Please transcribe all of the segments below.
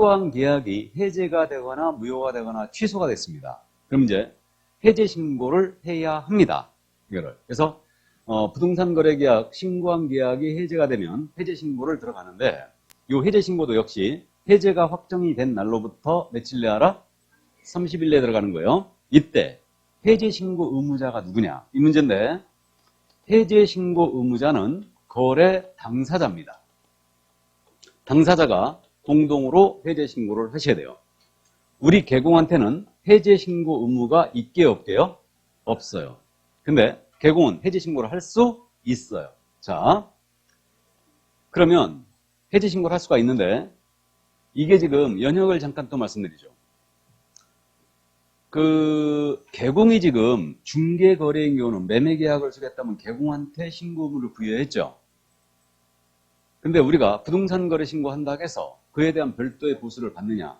신고한 계약이 해제가 되거나 무효가 되거나 취소가 됐습니다. 그럼 이제 해제 신고를 해야 합니다. 이거를. 그래서 부동산 거래 계약, 신고한 계약이 해제가 되면 해제 신고를 들어가는데 이 해제 신고도 역시 해제가 확정이 된 날로부터 며칠 내 알아? 30일 내에 들어가는 거예요. 이때 해제 신고 의무자가 누구냐? 이 문제인데 해제 신고 의무자는 거래 당사자입니다. 당사자가 공동으로 해제 신고를 하셔야 돼요. 우리 개공한테는 해제 신고 의무가 있게요, 없게요? 없어요. 근데 개공은 해제 신고를 할 수 있어요. 자, 그러면 해제 신고를 할 수가 있는데 이게 지금 연역을 잠깐 또 말씀드리죠. 개공이 지금 중개거래인 경우는 매매계약을 쓰겠다면 개공한테 신고 의무를 부여했죠. 근데 우리가 부동산 거래 신고한다고 해서 그에 대한 별도의 보수를 받느냐?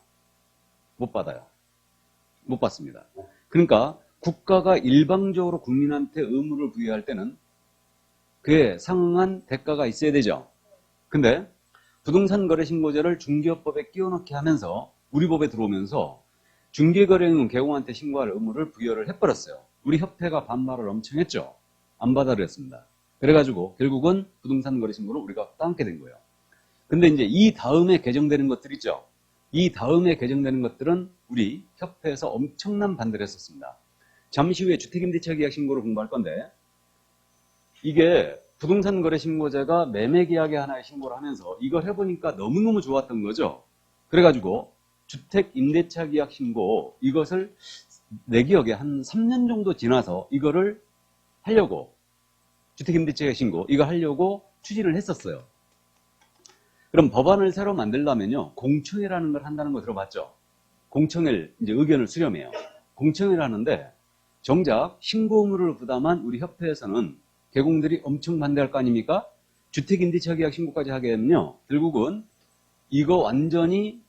못 받아요. 못 받습니다. 그러니까 국가가 일방적으로 국민한테 의무를 부여할 때는 그에 상응한 대가가 있어야 되죠. 근데 부동산 거래 신고제를 중개업법에 끼워넣게 하면서 우리 법에 들어오면서 중개거래인은 개공한테 신고할 의무를 부여를 해버렸어요. 우리 협회가 반발을 엄청 했죠. 안 받아들였습니다. 그래가지고 결국은 부동산 거래 신고를 우리가 따먹게 된 거예요. 근데 이제 이 다음에 개정되는 것들 있죠. 이 다음에 개정되는 것들은 우리 협회에서 엄청난 반대를 했었습니다. 잠시 후에 주택임대차 계약 신고를 공부할 건데 이게 부동산 거래 신고제가 매매 계약의 하나의 신고를 하면서 이걸 해보니까 너무너무 좋았던 거죠. 그래가지고 주택임대차 계약 신고 이것을 내 기억에 한 3년 정도 지나서 이거를 하려고 주택임대차 계약 신고 이거 하려고 추진을 했었어요. 그럼 법안을 새로 만들려면요 공청회라는 걸 한다는 거 들어봤죠? 공청회를 이제 의견을 수렴해요. 공청회를 하는데 정작 신고 의무를 부담한 우리 협회에서는 개공들이 엄청 반대할 거 아닙니까? 주택임대차 계약 신고까지 하게 되면요 결국은 이거 완전히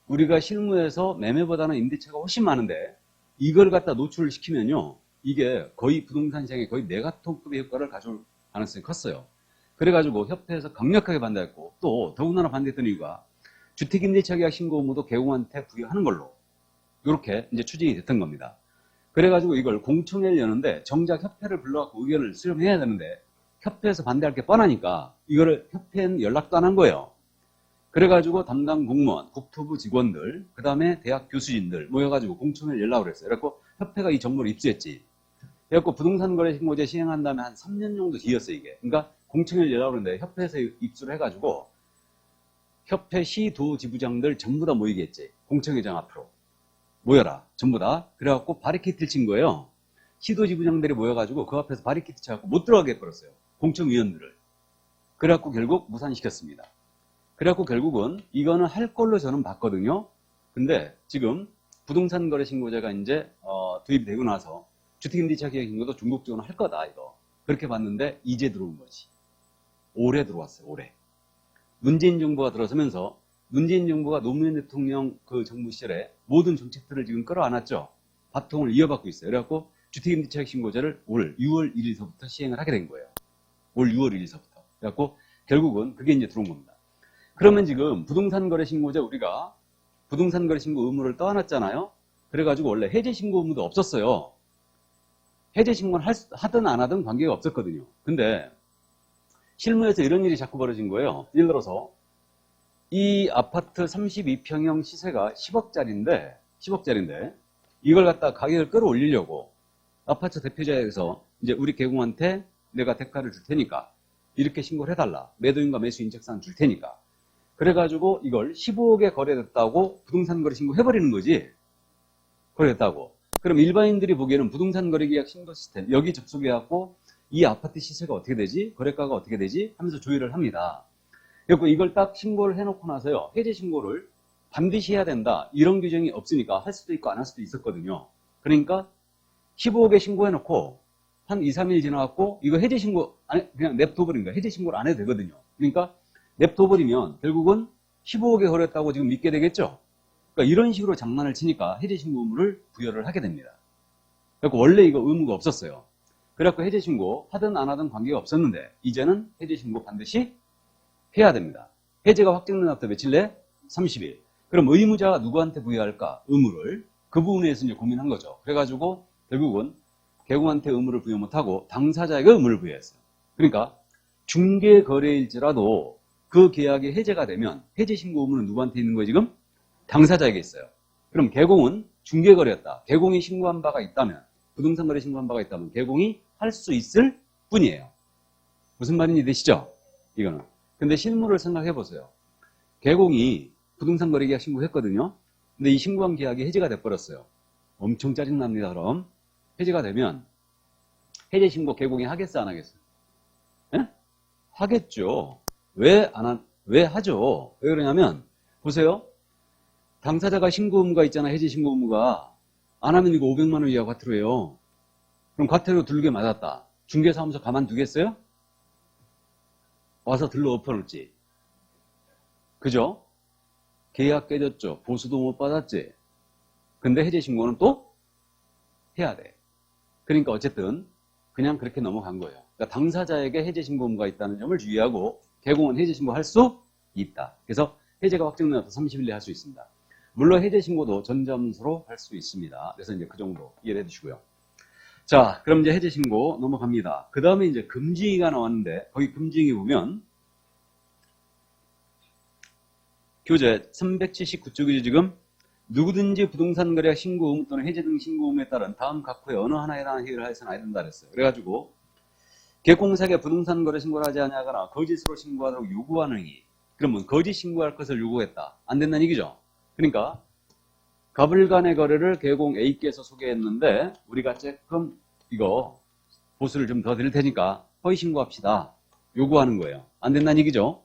우리가 실무에서 매매보다는 임대차가 훨씬 많은데 이걸 갖다 노출을 시키면요 이게 거의 부동산 시장에 거의 메가톤급의 효과를 가져올 가능성이 컸어요. 그래가지고 협회에서 강력하게 반대했고 또 더군다나 반대했던 이유가 주택임대차 계약 신고 의무도 개공한테 부여하는 걸로 이렇게 이제 추진이 됐던 겁니다. 그래가지고 이걸 공청회를 여는데 정작 협회를 불러갖고 의견을 수렴해야 되는데 협회에서 반대할 게 뻔하니까 이거를 협회는 연락도 안 한 거예요. 그래가지고 담당 공무원, 국토부 직원들, 그 다음에 대학 교수진들 모여가지고 공청회를 연락을 했어요. 그래갖고 협회가 이 정보를 입수했지. 그래갖고 부동산 거래 신고제 시행한 다음에 한 3년 정도 뒤였어요, 이게. 그러니까 공청회를 연락을 했는데 협회에서 입수를 해가지고 협회 시도 지부장들 전부 다 모이게 했지. 공청회장 앞으로. 모여라. 전부 다. 그래갖고 바리케이트를 친 거예요. 시도 지부장들이 모여가지고 그 앞에서 바리케이트 쳐갖고 못 들어가게 해버렸어요. 공청위원들을. 그래갖고 결국 무산시켰습니다. 그래갖고 결국은 이거는 할 걸로 저는 봤거든요. 근데 지금 부동산 거래 신고제가 이제 도입이 되고 나서 주택임대차 계약 신고도 중국적으로 할 거다 이거. 그렇게 봤는데 이제 들어온 거지. 올해 들어왔어요. 올해. 문재인 정부가 들어서면서 문재인 정부가 노무현 대통령 그 정부 시절에 모든 정책들을 지금 끌어안았죠. 바통을 이어받고 있어요. 그래갖고 주택임대차 계약 신고제를 올 6월 1일서부터 시행을 하게 된 거예요. 올 6월 1일서부터. 그래갖고 결국은 그게 이제 들어온 겁니다. 그러면 지금 부동산 거래 신고제 우리가 부동산 거래 신고 의무를 떠안았잖아요. 그래가지고 원래 해제 신고 의무도 없었어요. 해제 신고는 하든 안 하든 관계가 없었거든요. 근데 실무에서 이런 일이 자꾸 벌어진 거예요. 예를 들어서 이 아파트 32평형 시세가 10억짜리인데 이걸 갖다 가격을 끌어올리려고 아파트 대표자에서 이제 우리 개공한테 내가 대가를 줄 테니까 이렇게 신고를 해달라. 매도인과 매수인 책상 줄 테니까. 그래가지고 이걸 15억에 거래됐다고 부동산 거래 신고 해버리는 거지. 거래됐다고. 그럼 일반인들이 보기에는 부동산 거래 계약 신고 시스템 여기 접속해갖고 이 아파트 시세가 어떻게 되지? 거래가가 어떻게 되지? 하면서 조회를 합니다. 그리고 이걸 딱 신고를 해놓고 나서요. 해제 신고를 반드시 해야 된다. 이런 규정이 없으니까 할 수도 있고 안 할 수도 있었거든요. 그러니까 15억에 신고해놓고 한 2, 3일 지나갖고 이거 해제 신고 그냥 냅둬버린 거야. 해제 신고를 안 해도 되거든요. 그러니까 냅둬버리면 결국은 15억에 거래했다고 지금 믿게 되겠죠. 그러니까 이런 식으로 장난을 치니까 해제 신고 의무를 부여를 하게 됩니다. 그래서 원래 이거 의무가 없었어요. 그래갖고 해제 신고 하든 안 하든 관계가 없었는데 이제는 해제 신고 반드시 해야 됩니다. 해제가 확정된 날부터 며칠 내? 30일. 그럼 의무자가 누구한테 부여할까? 의무를. 그 부분에 대해서 이제 고민한 거죠. 그래가지고 결국은 개공한테 의무를 부여 못하고 당사자에게 의무를 부여했어요. 그러니까 중개거래일지라도 그 계약이 해제가 되면 해제 신고 의무는 누구한테 있는 거예요 지금? 당사자에게 있어요. 그럼 개공은 중개거래였다. 개공이 신고한 바가 있다면, 부동산 거래 신고한 바가 있다면 개공이 할 수 있을 뿐이에요. 무슨 말인지 되시죠? 이거는. 근데 실무를 생각해 보세요. 개공이 부동산 거래 계약 신고했거든요. 근데 이 신고한 계약이 해제가 돼버렸어요. 엄청 짜증납니다. 그럼 해제가 되면 해제 신고 개공이 하겠어 안 하겠어요? 예? 하겠죠. 왜 하죠? 왜 그러냐면 보세요. 당사자가 신고 의무가 있잖아. 해제 신고 의무가. 안 하면 이거 500만 원 이하 과태료예요. 그럼 과태료 들게 맞았다. 중개사무소 가만두겠어요? 와서 들러 엎어놓지. 그죠? 계약 깨졌죠. 보수도 못 받았지. 근데 해제 신고는 또 해야 돼. 그러니까 어쨌든 그냥 그렇게 넘어간 거예요. 그러니까 당사자에게 해제 신고 의무가 있다는 점을 주의하고 개공은 해제 신고 할 수 있다. 그래서 해제가 확정되어서 30일 내에 할 수 있습니다. 물론 해제 신고도 전자문서로 할 수 있습니다. 그래서 이제 그 정도 이해를 해주시고요. 자, 그럼 이제 해제 신고 넘어갑니다. 그 다음에 이제 금지가 나왔는데 거기 금지에 보면 교재 379쪽이죠 지금. 누구든지 부동산 거래약 신고 의무 또는 해제 등 신고 의무에 따른 다음 각 후에 어느 하나에 대한 해결을 하여서는 안 된다 그랬어요. 그래가지고 개공사에게 부동산 거래 신고를 하지 아니하거나 거짓으로 신고하도록 요구하는 이. 그러면 거짓 신고할 것을 요구했다. 안 된다는 얘기죠. 그러니까 갑을 간의 거래를 개공 A께서 소개했는데 우리가 조금 이거 보수를 좀 더 드릴 테니까 허위 신고합시다. 요구하는 거예요. 안 된다는 얘기죠.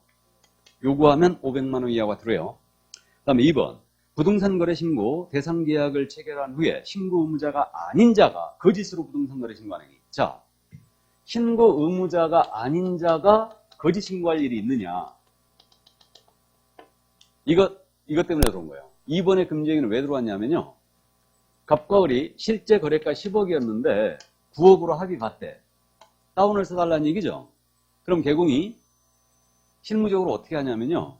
요구하면 500만 원 이하가 들어요. 그 다음에 2번. 부동산 거래 신고 대상 계약을 체결한 후에 신고 의무자가 아닌 자가 거짓으로 부동산 거래 신고하는 게. 자, 신고 의무자가 아닌 자가 거짓 신고할 일이 있느냐. 이것 때문에 들어온 거예요. 2번의 금지행위는 왜 들어왔냐면요. 갑과 을이 실제 거래가 10억이었는데 9억으로 합의 봤대. 다운을 써달라는 얘기죠. 그럼 개공이 실무적으로 어떻게 하냐면요.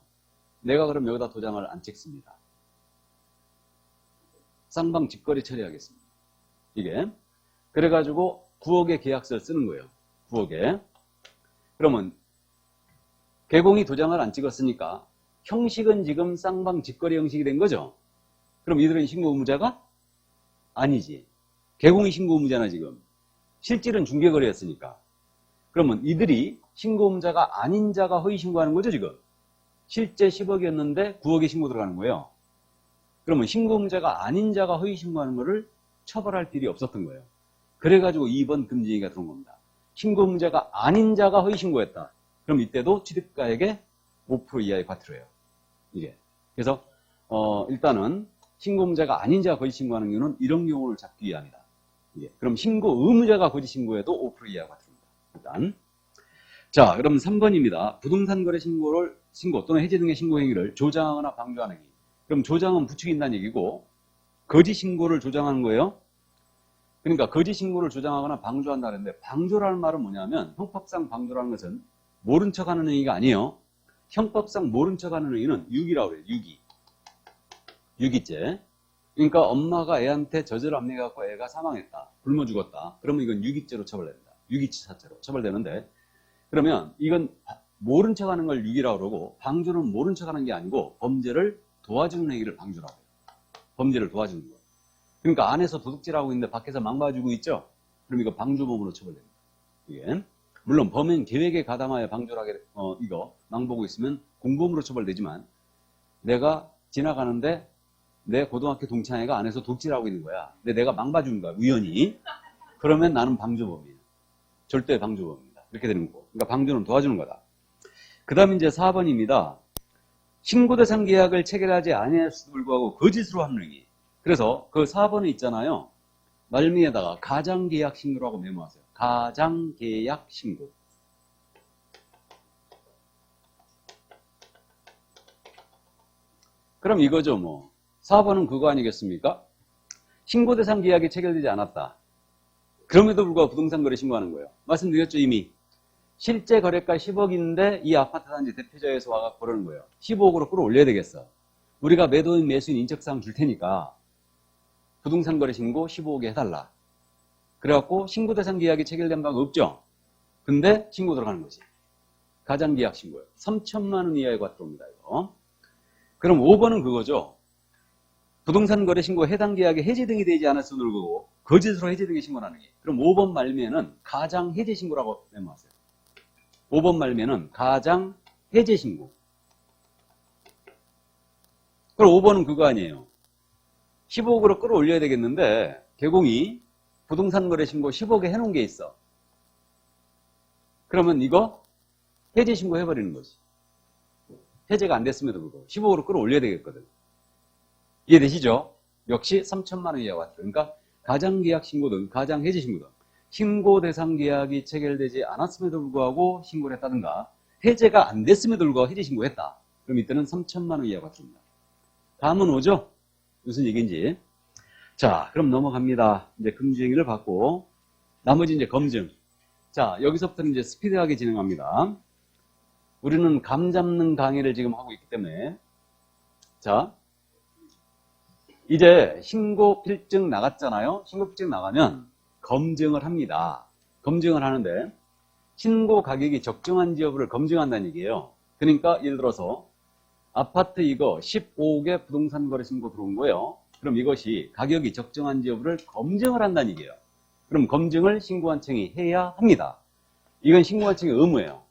내가 그럼 여기다 도장을 안 찍습니다. 쌍방 직거래 처리하겠습니다. 이게. 그래가지고 9억의 계약서를 쓰는 거예요. 9억에. 그러면 개공이 도장을 안 찍었으니까 형식은 지금 쌍방 직거래 형식이 된 거죠. 그럼 이들은 신고 의무자가 아니지. 개공이 신고 의무자나 지금. 실질은 중개거래였으니까. 그러면 이들이 신고 의무자가 아닌 자가 허위 신고하는 거죠 지금. 실제 10억이었는데 9억의 신고 들어가는 거예요. 그러면 신고 의무자가 아닌 자가 허위 신고하는 거를 처벌할 필요 없었던 거예요. 그래가지고 2번 금지행위가 들어온 겁니다. 신고 의무자가 아닌 자가 허위 신고했다. 그럼 이때도 취득가액의 5% 이하의 과태료예요. 이게. 그래서 일단은 신고 의무자가 아닌 자가 거짓 신고하는 경우는 이런 경우를 잡기 위함이다. 이게. 그럼 신고 의무자가 거짓 신고해도 5% 이하의 과태료입니다. 일단. 자, 그럼 3번입니다. 부동산 거래 신고 또는 해제 등의 신고 행위를 조장하거나 방조하는 행위. 그럼 조장은 부추긴다는 얘기고 거짓 신고를 조장하는 거예요. 그러니까 거짓 신고를 조장하거나 방조한다 그랬는데 방조라는 말은 뭐냐면 형법상 방조라는 것은 모른 척하는 행위가 아니에요. 형법상 모른 척하는 행위는 유기라고 그래요. 유기죄. 그러니까 엄마가 애한테 젖을 안 먹여갖고 애가 사망했다. 굶어 죽었다. 그러면 이건 유기죄로 처벌됩니다. 유기치사죄로 처벌되는데 그러면 이건 모른 척하는 걸 유기라고 그러고 방조는 모른 척하는 게 아니고 범죄를 도와주는 행위를 방조라고 해요. 범죄를 도와주는 거. 그러니까 안에서 도둑질하고 있는데 밖에서 망봐주고 있죠. 그럼 이거 방조범으로 처벌됩니다. 이게. 물론 범행 계획에 가담하여 방조하게 이거 망보고 있으면 공범으로 처벌되지만 내가 지나가는데 내 고등학교 동창회가 안에서 도둑질하고 있는 거야. 근데 내가 망봐주는 거야. 우연히. 그러면 나는 방조범이에요. 절대 방조범입니다. 이렇게 되는 거고. 그러니까 방조는 도와주는 거다. 그 다음에 이제 4번입니다. 신고 대상 계약을 체결하지 아니했음에도 불구하고 거짓으로 하는 행위. 그래서 그 4번에 있잖아요. 말미에다가 가장계약 신고라고 메모하세요. 가장계약 신고. 그럼 이거죠 뭐. 4번은 그거 아니겠습니까? 신고 대상 계약이 체결되지 않았다. 그럼에도 불구하고 부동산 거래 신고하는 거예요. 말씀드렸죠 이미. 실제 거래가 10억인데 이 아파트 단지 대표자에서 와서 그러는 거예요. 15억으로 끌어올려야 되겠어. 우리가 매도인 매수인 인적사항 줄 테니까 부동산 거래 신고 15억에 해달라. 그래갖고 신고 대상 계약이 체결된 바가 없죠. 근데 신고 들어가는 거지. 가장 계약 신고요. 3천만 원 이하의 과태료 옵니다. 이거. 그럼 5번은 그거죠. 부동산 거래 신고 해당 계약에 해지 등이 되지 않았을 거고 거짓으로 해지 등의 신고라는 게. 그럼 5번 말미에는 가장 해지 신고라고 메모하세요. 5번 말미에는 가장 해지 신고. 그럼 5번은 그거 아니에요. 15억으로 끌어올려야 되겠는데 개공이 부동산 거래 신고 10억에 해놓은 게 있어. 그러면 이거 해지 신고 해버리는 거지. 해제가 안 됐음에도 불구하고 15억으로 끌어올려야 되겠거든. 이해되시죠? 역시 3천만 원 이하와 같아요. 그러니까 가장 계약 신고든 가장 해지 신고든 신고 대상 계약이 체결되지 않았음에도 불구하고 신고를 했다든가 해제가 안 됐음에도 불구하고 해지 신고했다. 그럼 이때는 3천만 원 이하와 같습니다. 다음은 오죠? 무슨 얘기인지. 자, 그럼 넘어갑니다. 이제 금주행위를 받고 나머지 이제 검증. 자, 여기서부터는 이제 스피드하게 진행합니다. 우리는 감 잡는 강의를 지금 하고 있기 때문에 자, 이제 신고 필증 나갔잖아요. 신고 필증 나가면 검증을 합니다. 검증을 하는데 신고 가격이 적정한지 여부를 검증한다는 얘기예요. 그러니까 예를 들어서 아파트 이거 15억에 부동산 거래 신고 들어온 거예요. 그럼 이것이 가격이 적정한지 여부를 검증을 한다는 얘기예요. 그럼 검증을 신고한청이 해야 합니다. 이건 신고한청의 의무예요.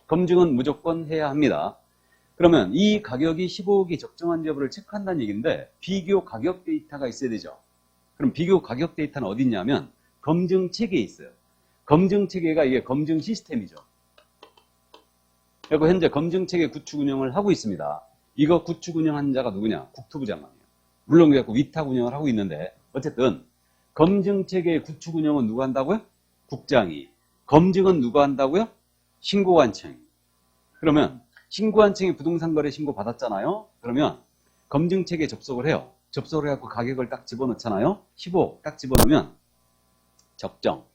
검증은 무조건 해야 합니다. 그러면 이 가격이 15억이 적정한지 여부를 체크한다는 얘기인데 비교 가격 데이터가 있어야 되죠. 그럼 비교 가격 데이터는 어디 있냐면 검증 체계에 있어요. 검증 체계가 이게 검증 시스템이죠. 그리고 현재 검증 체계 구축 운영을 하고 있습니다. 이거 구축 운영한 자가 누구냐? 국토부 장관이에요. 물론 그래갖고 위탁 운영을 하고 있는데 어쨌든 검증 체계 구축 운영은 누가 한다고요? 국장이. 검증은 누가 한다고요? 신고관청이. 그러면 신고한청이 부동산 거래 신고 받았잖아요. 그러면 검증 체계에 접속을 해요. 접속을 해갖고 가격을 딱 집어넣잖아요. 15억 딱 집어넣으면 적정,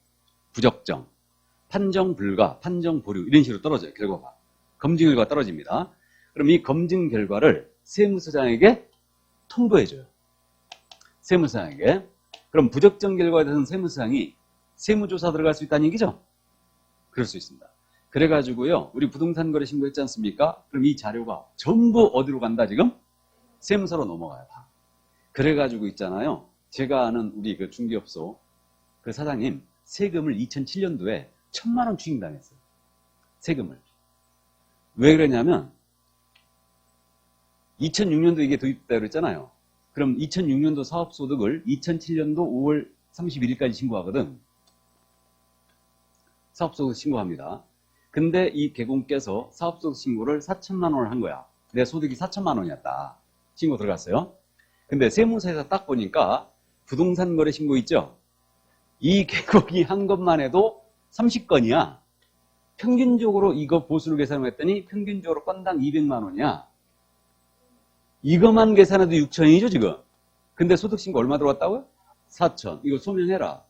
부적정, 판정 불가, 판정 보류 이런 식으로 떨어져요. 결과가. 검증 결과가 떨어집니다. 그럼 이 검증 결과를 세무서장에게 통보해줘요. 세무서장에게. 그럼 부적정 결과에 대해서는 세무서장이 세무조사 들어갈 수 있다는 얘기죠? 그럴 수 있습니다. 그래가지고요, 우리 부동산 거래 신고했지 않습니까? 그럼 이 자료가 전부 어디로 간다, 지금? 세무서로 넘어가요, 다. 그래가지고 있잖아요. 제가 아는 우리 그 중개업소 그 사장님, 세금을 2007년도에 1,000만 원 추징당했어요. 세금을. 왜 그러냐면, 2006년도 이게 도입됐다고 그랬잖아요. 그럼 2006년도 사업소득을 2007년도 5월 31일까지 신고하거든. 사업소득 신고합니다. 근데 이 개공께서 사업소득 신고를 4천만 원을 한 거야. 내 소득이 4천만 원이었다. 신고 들어갔어요. 근데 세무서에서 딱 보니까 부동산 거래 신고 있죠? 이 개공이 한 것만 해도 30건이야. 평균적으로 이거 보수를 계산을 했더니 평균적으로 건당 200만 원이야. 이것만 계산해도 6천이죠 지금. 근데 소득 신고 얼마 들어왔다고요? 4천. 이거 소명해라.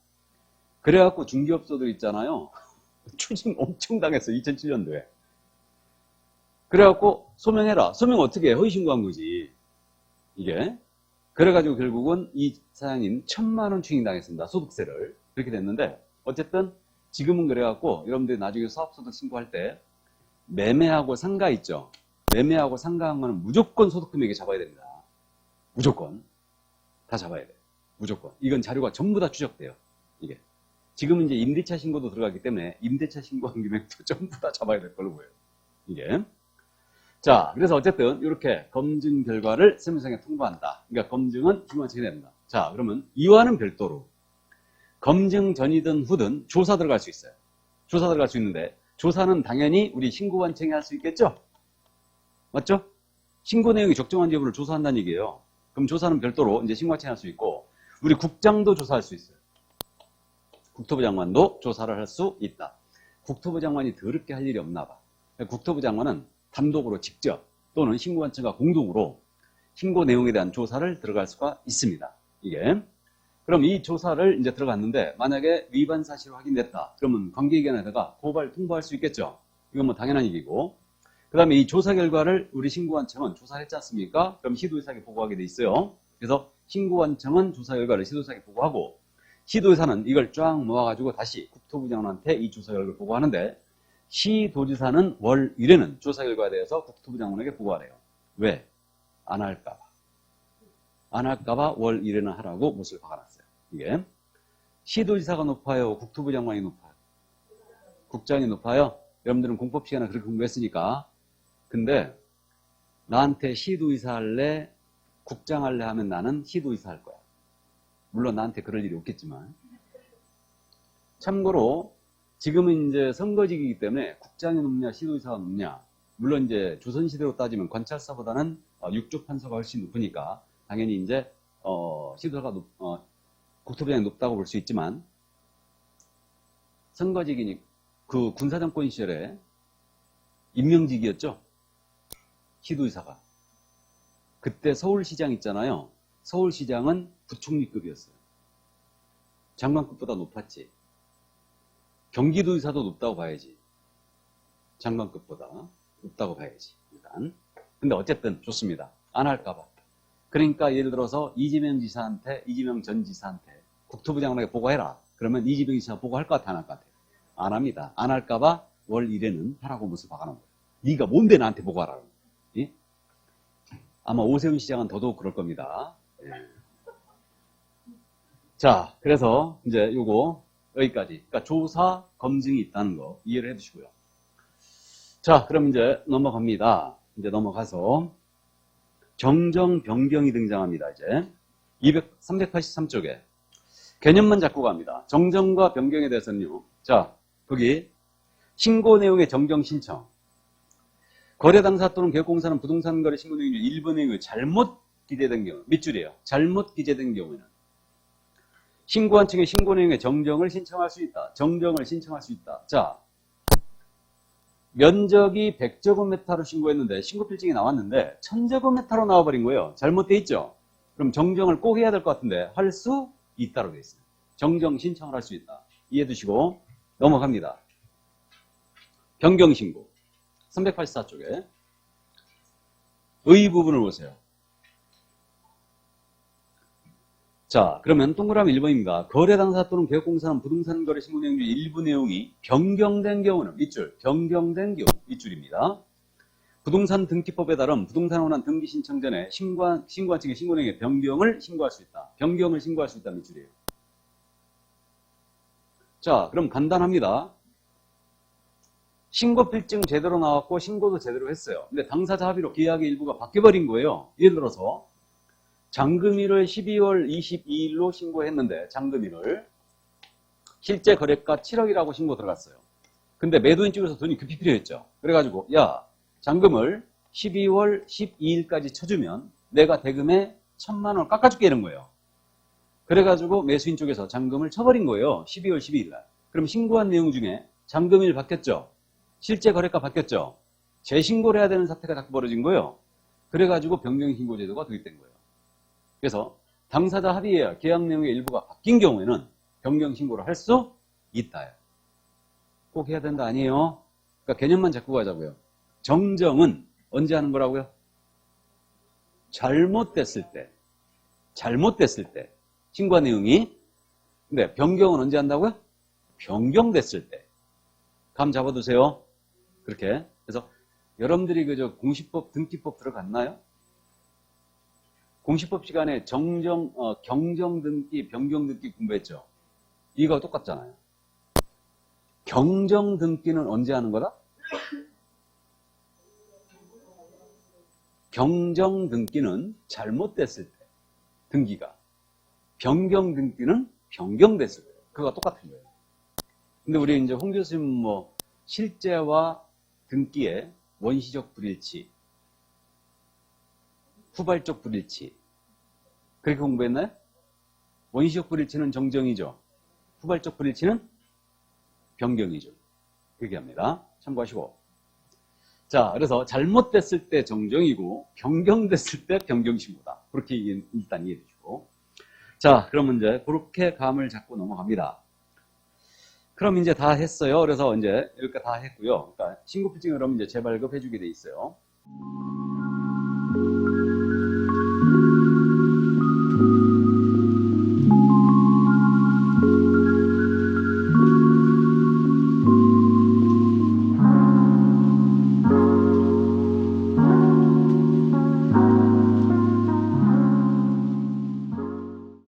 그래갖고 중개업소들 있잖아요. 추징 엄청 당했어 2007년도에. 그래갖고 소명해라. 소명 어떻게 해? 허위신고한 거지 이게. 그래가지고 결국은 이 사장님 1,000만 원 추징 당했습니다. 소득세를. 그렇게 됐는데 어쨌든 지금은 그래갖고 여러분들이 나중에 사업소득 신고할 때 매매하고 상가 있죠. 매매하고 상가한 거는 무조건 소득금액에 잡아야 됩니다. 무조건 다 잡아야 돼. 무조건. 이건 자료가 전부 다 추적돼요. 이게. 지금은 이제 임대차 신고도 들어가기 때문에 임대차 신고한 금액도 전부 다 잡아야 될 걸로 보여요. 이게. 자, 그래서 어쨌든 이렇게 검증 결과를 세무서장에 통보한다. 그러니까 검증은 신고한청이 된다. 자, 그러면 이와는 별도로 검증 전이든 후든 조사 들어갈 수 있어요. 조사 들어갈 수 있는데 조사는 당연히 우리 신고관청이 할 수 있겠죠? 맞죠? 신고 내용이 적정한지 여부를 조사한다는 얘기예요. 그럼 조사는 별도로 이제 신고관청이 할 수 있고 우리 국장도 조사할 수 있어요. 국토부 장관도 조사를 할 수 있다. 국토부 장관이 더럽게 할 일이 없나 봐. 국토부 장관은 단독으로 직접 또는 신고관청과 공동으로 신고 내용에 대한 조사를 들어갈 수가 있습니다. 이게. 그럼 이 조사를 이제 들어갔는데 만약에 위반 사실이 확인됐다. 그러면 관계기관에다가 고발 통보할 수 있겠죠. 이건 뭐 당연한 얘기고. 그 다음에 이 조사 결과를 우리 신고관청은 조사했지 않습니까? 그럼 시도의사에게 보고하게 돼 있어요. 그래서 신고관청은 조사 결과를 시도의사에게 보고하고, 시도의사는 이걸 쫙 모아가지고 다시 국토부 장관한테 이 조사 결과를 보고하는데, 시도지사는 월 1회는 조사 결과에 대해서 국토부 장관에게 보고하래요. 왜? 안 할까봐. 안 할까봐 월 1회는 하라고 못을 박아놨어요. 이게. 시도지사가 높아요? 국토부 장관이 높아요? 국장이 높아요? 여러분들은 공법 시간에 그렇게 공부했으니까. 근데 나한테 시도의사 할래? 국장 할래? 하면 나는 시도의사 할 거야. 물론 나한테 그럴 일이 없겠지만. 참고로 지금은 이제 선거직이기 때문에 국장이 높냐 시도의사가 높냐. 물론 이제 조선시대로 따지면 관찰사보다는 육조 판사가 훨씬 높으니까 당연히 이제 시도의사가 국토부장이 높다고 볼 수 있지만, 선거직이니 그 군사정권 시절에 임명직이었죠. 시도의사가. 그때 서울시장 있잖아요. 서울시장은 부총리급이었어요. 장관급보다 높았지. 경기도의사도 높다고 봐야지. 장관급보다 높다고 봐야지. 일단. 근데 어쨌든 좋습니다. 안 할까봐. 그러니까 예를 들어서 이재명 전 지사한테 국토부 장관에게 보고해라. 그러면 이재명 지사 보고할 것 같아, 안 할 것 같아? 안 합니다. 안 할까봐 월 1회는 하라고 못을 박아놓은 거예요. 네가 뭔데 나한테 보고하라고. 예? 아마 오세훈 시장은 더더욱 그럴 겁니다. 예. 자, 그래서 이제 요거 여기까지. 그러니까 조사, 검증이 있다는 거 이해를 해두시고요. 자, 그럼 이제 넘어갑니다. 이제 넘어가서 정정 변경이 등장합니다. 이제 383쪽에 개념만 잡고 갑니다. 정정과 변경에 대해서는요. 자, 거기 신고 내용의 정정 신청. 거래 당사 또는 개업공사는 부동산 거래 신고 내용 중 일부 내용이 잘못 기재된 경우, 밑줄이에요. 잘못 기재된 경우에는 신고한 층의 신고 내용의 정정을 신청할 수 있다. 정정을 신청할 수 있다. 자, 면적이 100제곱미터로 신고했는데 신고필증이 나왔는데 1000제곱미터로 나와버린 거예요. 잘못돼 있죠? 그럼 정정을 꼭 해야 될 것 같은데 할 수 있다로 되어 있어요. 정정 신청을 할 수 있다. 이해해 두시고 넘어갑니다. 변경신고 384쪽에 의 부분을 보세요. 자, 그러면 동그라미 1번입니다. 거래 당사 또는 개업공사는 부동산 거래 신고 내용 중 일부 내용이 변경된 경우는 밑줄, 변경된 경우 밑줄입니다. 부동산 등기법에 따른 부동산 원한 등기 신청 전에 신고한 측의 신고 내용의 변경을 신고할 수 있다. 변경을 신고할 수 있다 밑줄이에요. 자, 그럼 간단합니다. 신고필증 제대로 나왔고 신고도 제대로 했어요. 근데 당사자 합의로 계약의 일부가 바뀌어버린 거예요. 예를 들어서 잔금일을 12월 22일로 신고했는데 잔금일을 실제 거래가 7억이라고 신고 들어갔어요. 근데 매도인 쪽에서 돈이 급히 필요했죠. 그래가지고 야, 잔금을 12월 12일까지 쳐주면 내가 대금에 1000만 원 깎아줄게 이런 거예요. 그래가지고 매수인 쪽에서 잔금을 쳐버린 거예요. 12월 12일 날. 그럼 신고한 내용 중에 잔금일 바뀌었죠. 실제 거래가 바뀌었죠. 재신고를 해야 되는 사태가 자꾸 벌어진 거예요. 그래가지고 변경신고 제도가 도입된 거예요. 그래서 당사자 합의에 계약 내용의 일부가 바뀐 경우에는 변경신고를 할 수 있다. 꼭 해야 된다 아니에요. 그러니까 개념만 잡고 가자고요. 정정은 언제 하는 거라고요? 잘못됐을 때. 신고한 내용이. 근데 변경은 언제 한다고요? 변경됐을 때. 감 잡아두세요. 그렇게. 그래서 여러분들이 그저 공시법, 등기법 들어갔나요? 공시법 시간에 경정등기, 변경등기 공부했죠? 이거 똑같잖아요. 경정등기는 언제 하는 거다? 경정등기는 잘못됐을 때, 등기가. 변경등기는 변경됐을 때. 그거가 똑같은 거예요. 근데 우리 이제 홍 교수님 뭐, 실제와 등기의 원시적 불일치, 후발적 불일치. 그렇게 공부했나요? 원시적 불일치는 정정이죠. 후발적 불일치는 변경이죠. 그렇게 합니다. 참고하시고. 자, 그래서 잘못됐을 때 정정이고 변경됐을 때 변경신고다. 그렇게 일단 이해해 주시고. 자, 그러면 이제 그렇게 감을 잡고 넘어갑니다. 그럼 이제 다 했어요. 그래서 이제 여기까지 다 했고요. 그러니까 신고필증을 그럼 이제 재발급해 주게 돼 있어요.